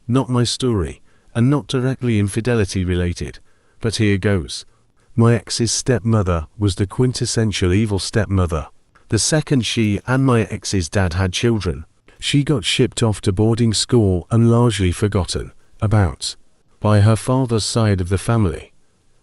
Not my story, and not directly infidelity related, but here goes. My ex's stepmother was the quintessential evil stepmother. The second she and my ex's dad had children, she got shipped off to boarding school and largely forgotten about by her father's side of the family.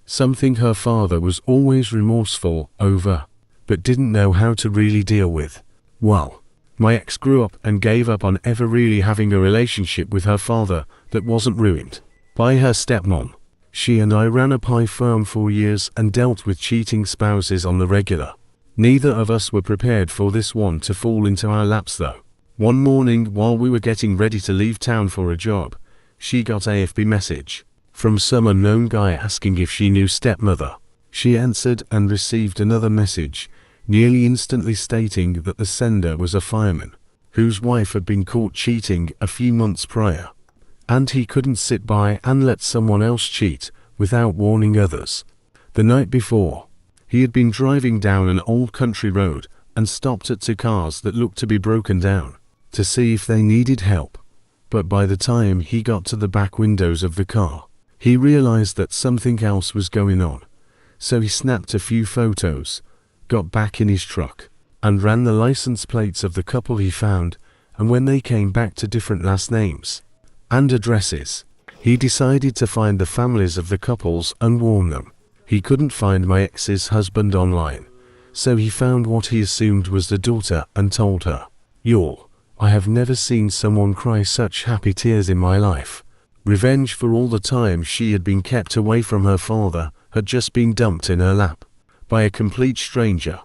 Something her father was always remorseful over, but didn't know how to really deal with. Well, my ex grew up and gave up on ever really having a relationship with her father that wasn't ruined by her stepmom. She and I ran a pie firm for years and dealt with cheating spouses on the regular. Neither of us were prepared for this one to fall into our laps though. One morning while we were getting ready to leave town for a job, she got a FB message from some unknown guy asking if she knew stepmother. She answered and received another message, nearly instantly stating that the sender was a fireman, whose wife had been caught cheating a few months prior, and he couldn't sit by and let someone else cheat without warning others. The night before, he had been driving down an old country road and stopped at two cars that looked to be broken down to see if they needed help. But by the time he got to the back windows of the car, he realized that something else was going on. So he snapped a few photos, got back in his truck, and ran the license plates of the couple he found, and when they came back to different last names and addresses, he decided to find the families of the couples and warn them. He couldn't find my ex's husband online, so he found what he assumed was the daughter and told her, "Y'all, I have never seen someone cry such happy tears in my life." Revenge for all the time she had been kept away from her father had just been dumped in her lap by a complete stranger,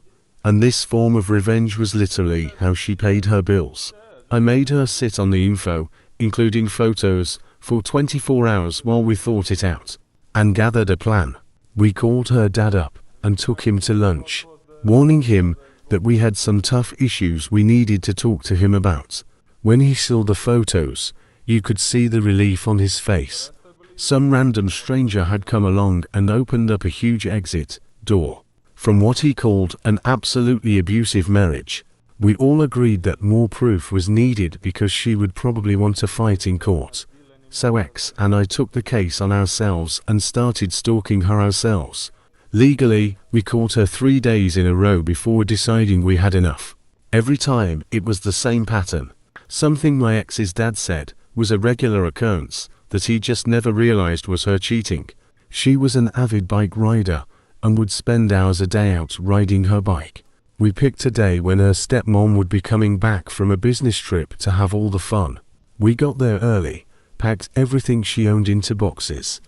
and this form of revenge was literally how she paid her bills. I made her sit on the info, including photos, for 24 hours while we thought it out and gathered a plan. We called her dad up and took him to lunch, warning him that we had some tough issues we needed to talk to him about. When he saw the photos, you could see the relief on his face. Some random stranger had come along and opened up a huge exit door from what he called an absolutely abusive marriage. We all agreed that more proof was needed because she would probably want to fight in court. So X and I took the case on ourselves and started stalking her ourselves. Legally, we caught her 3 days in a row before deciding we had enough. Every time, it was the same pattern. Something my ex's dad said was a regular occurrence that he just never realized was her cheating. She was an avid bike rider and would spend hours a day out riding her bike. We picked a day when her stepmom would be coming back from a business trip to have all the fun. We got there early, packed everything she owned into boxes,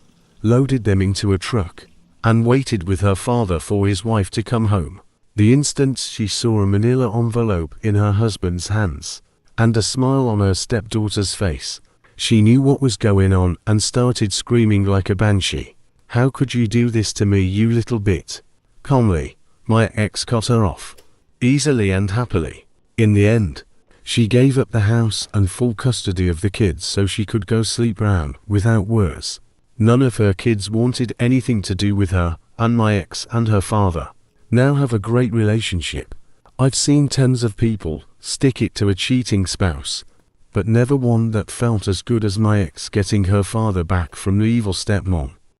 loaded them into a truck, and waited with her father for his wife to come home. The instant she saw a manila envelope in her husband's hands and a smile on her stepdaughter's face, she knew what was going on and started screaming like a banshee. "How could you do this to me, you little bit?" Calmly, my ex cut her off, easily and happily. In the end, she gave up the house and full custody of the kids so she could go sleep around without worries. None of her kids wanted anything to do with her, and my ex and her father now have a great relationship. I've seen tons of people stick it to a cheating spouse, but never one that felt as good as my ex getting her father back from the evil stepmom.